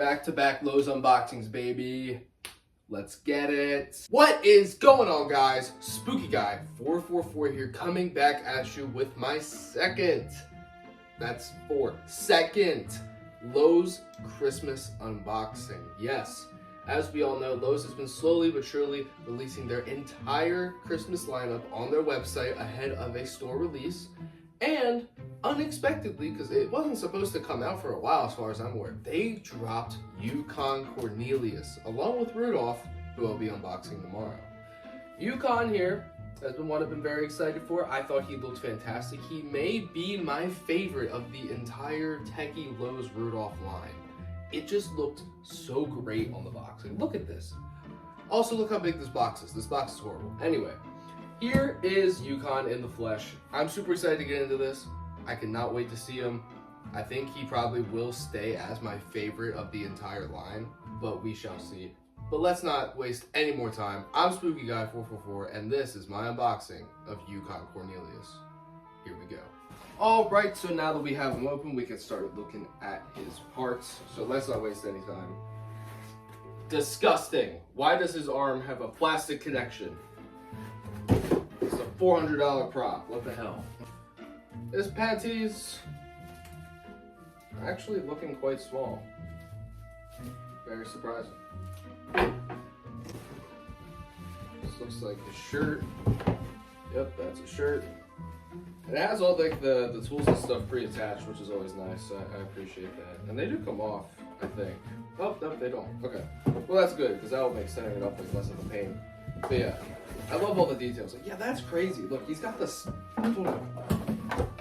Back-to-back Lowe's unboxings, baby. Let's get it. What is going on, guys? Spooky Guy 444 here, coming back at you with my second Lowe's Christmas unboxing. Yes, as we all know, Lowe's has been slowly but surely releasing their entire Christmas lineup on their website ahead of a store release. And unexpectedly, because it wasn't supposed to come out for a while as far as I'm aware, they dropped Yukon Cornelius along with Rudolph, who I'll be unboxing tomorrow. Yukon here has been one I've been very excited for. I thought he looked fantastic. He may be my favorite of the entire Techie Lowe's Rudolph line. It just looked so great on the box. Like, look at this. Also, look how big this box is. This box is horrible. Anyway, here is Yukon in the flesh. I'm super excited to get into this. I cannot wait to see him. I think he probably will stay as my favorite of the entire line, but we shall see. But let's not waste any more time. I'm Spooky Guy 444, and this is my unboxing of Yukon Cornelius. Here we go. All right, so now that we have him open, we can start looking at his parts. So let's not waste any time. Disgusting. Why does his arm have a plastic connection? It's a $400 prop. What the hell? His panties are actually looking quite small. Very surprising. This looks like a shirt. Yep, that's a shirt. It has all like the tools and stuff pre-attached, which is always nice. I appreciate that. And they do come off, I think. Oh, no, they don't. Okay. Well, that's good, because that will make setting it up like less of a pain. But yeah, I love all the details. Like, yeah, that's crazy. Look, he's got this.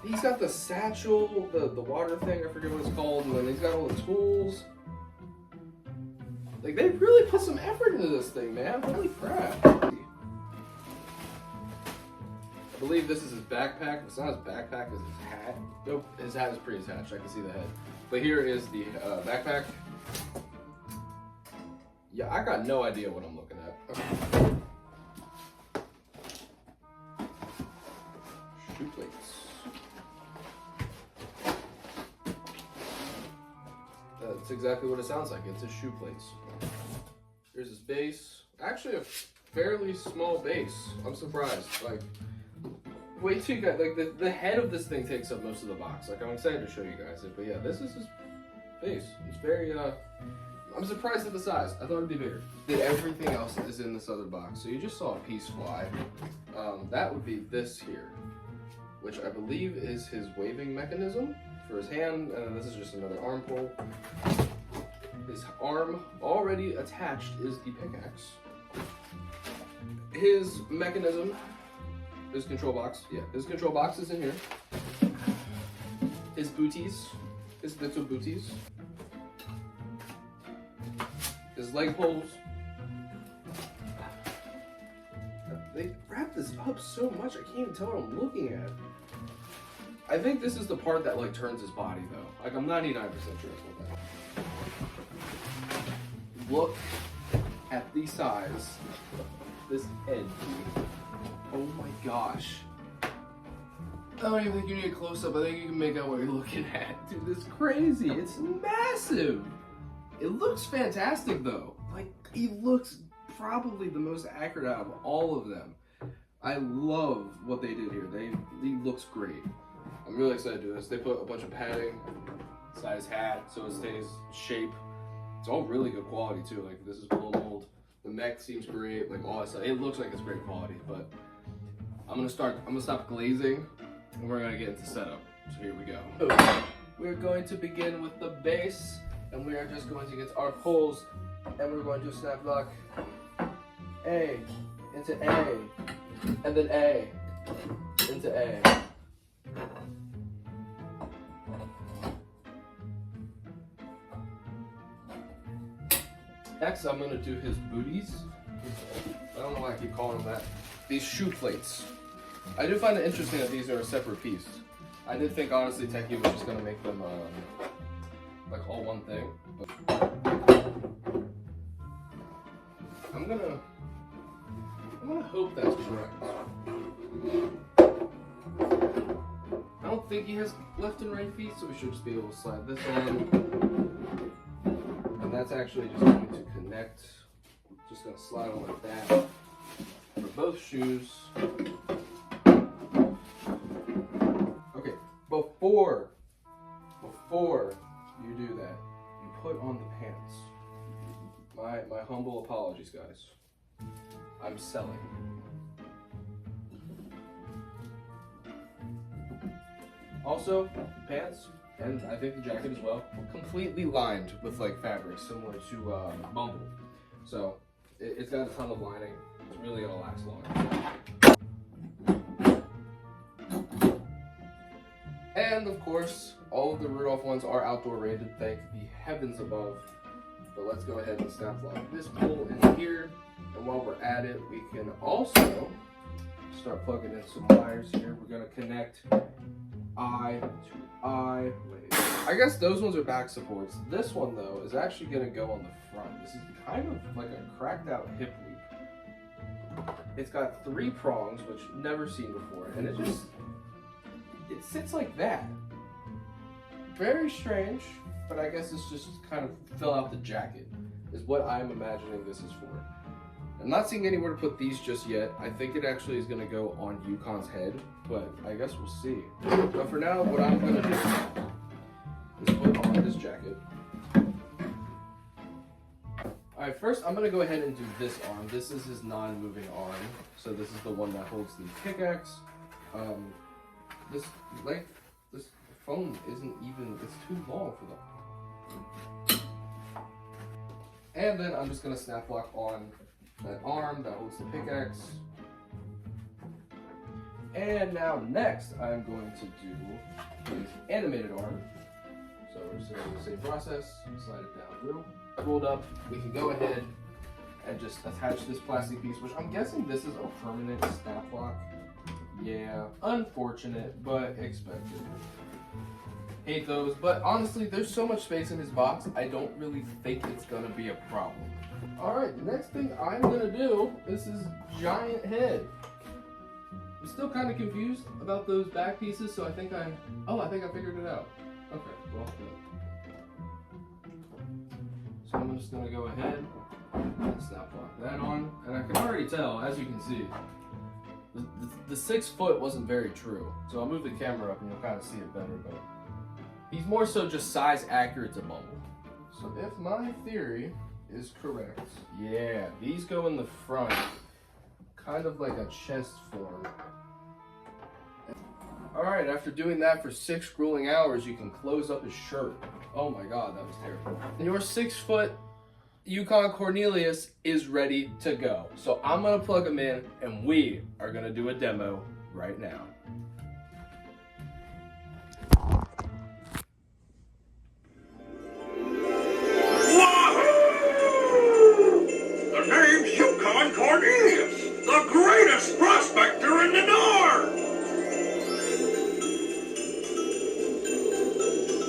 He's got the satchel, the water thing, I forget what it's called, and then he's got all the tools. Like, they really put some effort into this thing, man. Holy crap. I believe this is his backpack. It's not his backpack, it's his hat. Nope, his hat is pre-attached. I can see the head. But here is the backpack. Yeah, I got no idea what I'm looking at. Okay. Shoe plates. That's exactly what it sounds like. It's his shoe plates. Here's his base. Actually, a fairly small base. I'm surprised. Like, way too good. Like, the head of this thing takes up most of the box. Like, I'm excited to show you guys it. But yeah, this is his base. It's very, I'm surprised at the size. I thought it'd be bigger. Everything else is in this other box. So you just saw a piece fly. That would be this here, which I believe is his waving mechanism for his hand. And this is just another arm pull. His arm already attached is the pickaxe. His mechanism, his control box, yeah, his control box is in here. His booties, his little booties. His leg poles. They wrapped this up so much, I can't even tell what I'm looking at. I think this is the part that like turns his body though. Like, I'm 99% sure it's what that. Look at the size of this head, dude. Oh my gosh. I don't even think you need a close-up. I think you can make out what you're looking at. Dude, it's crazy. It's massive. It looks fantastic though. Like, he looks probably the most accurate out of all of them. I love what they did here. He looks great. I'm really excited to do this. They put a bunch of padding inside his hat so it stays shape. It's all really good quality too. Like, this is blow mold. The mech seems great. Like, all that stuff. It looks like it's great quality. But I'm gonna stop glazing, and we're gonna get into setup. So here we go. Okay. We're going to begin with the base, and we are just going to get our poles, and we're going to snap lock A into A, and then A into A. Next, I'm going to do his booties. I don't know why I keep calling them that. These shoe plates. I do find it interesting that these are a separate piece. I did think, honestly, Techie was just going to make them like all one thing. But I'm gonna hope that's correct. I don't think he has left and right feet, so we should just be able to slide this on. And that's actually just going to connect. Just going to slide on like that for both shoes. Okay, before you do that, you put on the pants. My humble apologies, guys. I'm selling. Also, pants, and I think the jacket as well, completely lined with like fabric similar to Bumble. So it's got a ton of lining. It's really gonna last long. And of course, all of the Rudolph ones are outdoor rated, thank the heavens above. But let's go ahead and snap lock this pull in here. And while we're at it, we can also start plugging in some wires here. We're gonna connect eye to eye. Wait. I guess those ones are back supports. This one though is actually gonna go on the front. This is kind of like a cracked out hip loop. It's got 3 prongs, which never seen before, and it sits like that. Very strange, but I guess it's just kind of fill out the jacket, is what I'm imagining this is for. I'm not seeing anywhere to put these just yet. I think it actually is gonna go on Yukon's head, but I guess we'll see. But for now, what I'm gonna do is put on this jacket. All right, first I'm gonna go ahead and do this arm. This is his non-moving arm. So this is the one that holds the pickaxe. This foam isn't even, it's too long for them. And then I'm just gonna snap lock on that arm that holds the pickaxe. And now next I'm going to do his animated arm. So we're just doing the same process, slide it down through, rolled up. We can go ahead and just attach this plastic piece, which I'm guessing this is a permanent snap lock. Yeah, unfortunate, but expected. Hate those, but honestly, there's so much space in his box, I don't really think it's gonna be a problem. All right, the next thing I'm gonna do is his giant head. I'm still kind of confused about those back pieces, so I think I figured it out. Okay, well, good. So I'm just gonna go ahead and snap lock that on, and I can already tell, as you can see, the 6 foot wasn't very true. So I'll move the camera up and you'll kind of see it better, but he's more so just size accurate to Bumble. So if my theory is correct, yeah, these go in the front, kind of like a chest form. All right, after doing that for 6 grueling hours, you can close up his shirt. Oh my God, that was terrible. And your 6 foot Yukon Cornelius is ready to go. So I'm gonna plug him in and we are gonna do a demo right now. The name's Yukon Cornelius, the greatest prospector in the North.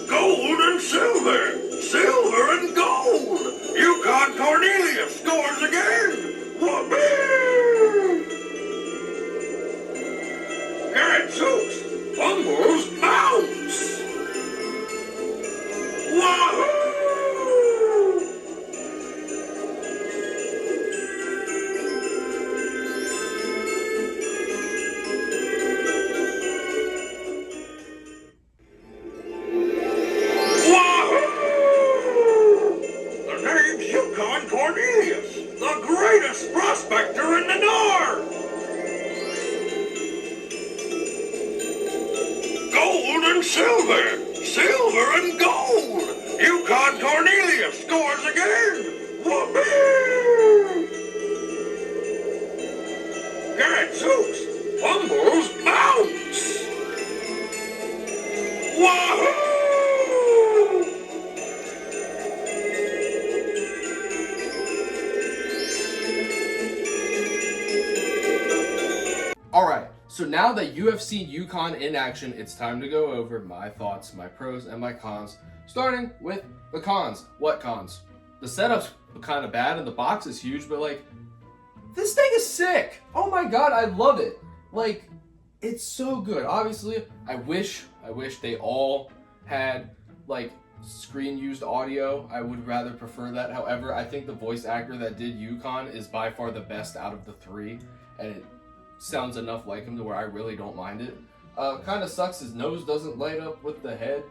Gold and silver, silver and gold. Yukon Cornelius scores again. Whoopee! Garrett Zooks fumbles bounce. Wahoo! Yukon Cornelius, the greatest prospector in the North! Gold and silver, silver and gold! Yukon Cornelius scores again! Whoopee! Garrett Zooks fumbles bounce! Wahoo! Alright, so now that you have seen Yukon in action, it's time to go over my thoughts, my pros, and my cons. Starting with the cons. What cons? The setup's kind of bad and the box is huge, but like, this thing is sick! Oh my God, I love it! Like, it's so good. Obviously, I wish they all had like screen used audio. I would rather prefer that. However, I think the voice actor that did Yukon is by far the best out of the three, and it sounds enough like him to where I really don't mind it. Kind of sucks his nose doesn't light up with the head,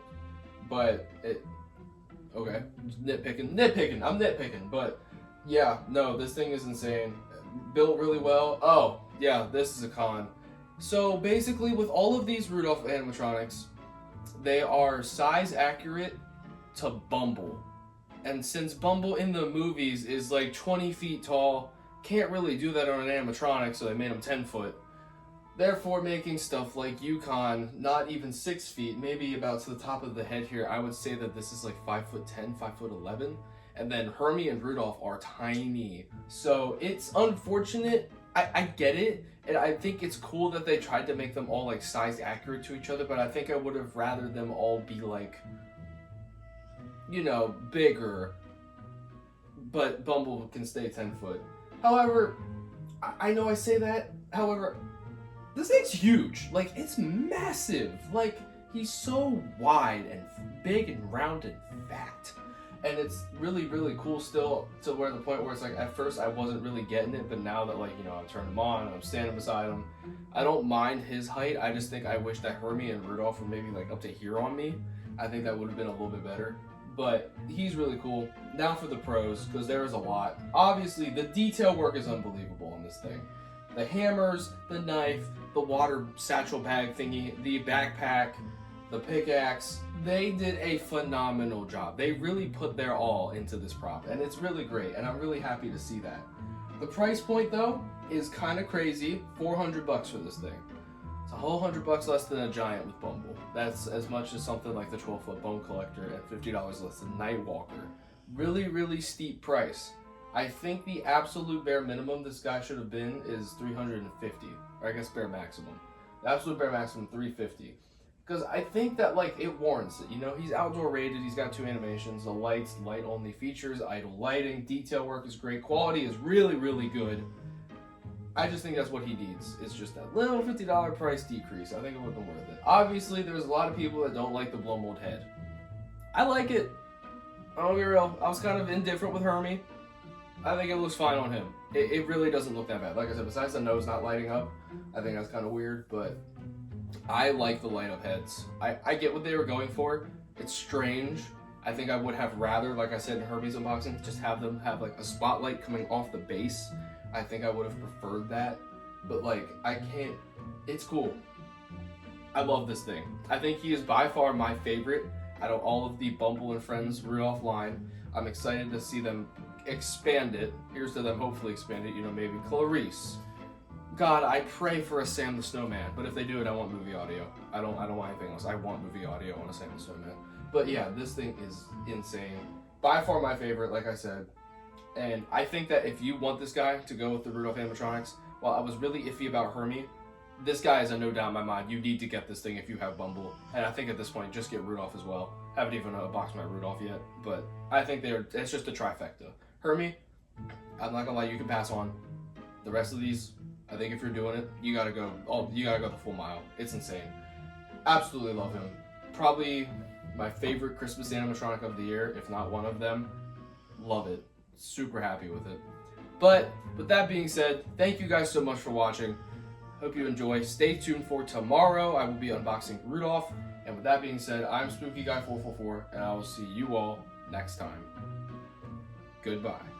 but it, okay, nitpicking, I'm nitpicking, but yeah, no, this thing is insane. Built really well. Oh, yeah, this is a con. So basically with all of these Rudolph animatronics, they are size accurate to Bumble. And since Bumble in the movies is like 20 feet tall, can't really do that on an animatronic, so they made him 10 foot. Therefore, making stuff like Yukon not even 6 feet, maybe about to the top of the head here, I would say that this is like 5'10", 5'11". And then Hermie and Rudolph are tiny. So it's unfortunate. I get it. And I think it's cool that they tried to make them all like size accurate to each other, but I think I would have rather them all be like, you know, bigger. But Bumble can stay 10 foot. However, I know I say that. However, this thing's huge. Like, it's massive. Like, he's so wide and big and round and fat. And it's really, really cool still to where the point where it's like, at first I wasn't really getting it, but now that, like, you know, I turned him on and I'm standing beside him, I don't mind his height. I just think I wish that Hermie and Rudolph were maybe like up to here on me. I think that would have been a little bit better. But he's really cool. Now for the pros, because there is a lot. Obviously, the detail work is unbelievable on this thing. The hammers, the knife, the water satchel bag thingy, the backpack, the pickaxe, they did a phenomenal job. They really put their all into this prop, and it's really great, and I'm really happy to see that. The price point, though, is kind of crazy. $400 for this thing. It's a whole $100 less than a giant with Bumble. That's as much as something like the 12-foot Bone Collector and $50 less than Nightwalker. Really, really steep price. I think the absolute bare minimum this guy should have been is $350, or I guess bare maximum. The absolute bare maximum, $350. Because I think that, like, it warrants it. You know, he's outdoor rated, he's got 2 animations, the lights, light-only features, idle lighting, detail work is great, quality is really, really good. I just think that's what he needs. It's just that little $50 price decrease. I think it would have been worth it. Obviously, there's a lot of people that don't like the blow mold head. I like it. I'll be real. I was kind of indifferent with Hermie. I think it looks fine on him. It really doesn't look that bad. Like I said, besides the nose not lighting up, I think that's kind of weird, but I like the light up heads. I get what they were going for. It's strange. I think I would have rather, like I said in Hermie's unboxing, just have them have like a spotlight coming off the base. I think I would have preferred that, but like, I can't, it's cool. I love this thing. I think he is by far my favorite out of all of the Bumble and Friends Rudolph line. I'm excited to see them expand it. Here's to them hopefully expand it, you know, maybe Clarice. God, I pray for a Sam the Snowman, but if they do it, I want movie audio. I don't want anything else. I want movie audio on a Sam the Snowman. But yeah, this thing is insane. By far my favorite, like I said. And I think that if you want this guy to go with the Rudolph animatronics, while I was really iffy about Hermie, this guy is a no doubt in my mind. You need to get this thing if you have Bumble. And I think at this point, just get Rudolph as well. Haven't even unboxed my Rudolph yet, but I think it's just a trifecta. Hermie, I'm not gonna lie, you can pass on. The rest of these, I think if you're doing it, you gotta go the full mile. It's insane. Absolutely love him. Probably my favorite Christmas animatronic of the year, if not one of them. Love it. Super happy with it. But with that being said, thank you guys so much for watching. Hope you enjoy. Stay tuned for tomorrow. I will be unboxing Rudolph. And with that being said, I'm Spooky Guy 444, and I will see you all next time. Goodbye.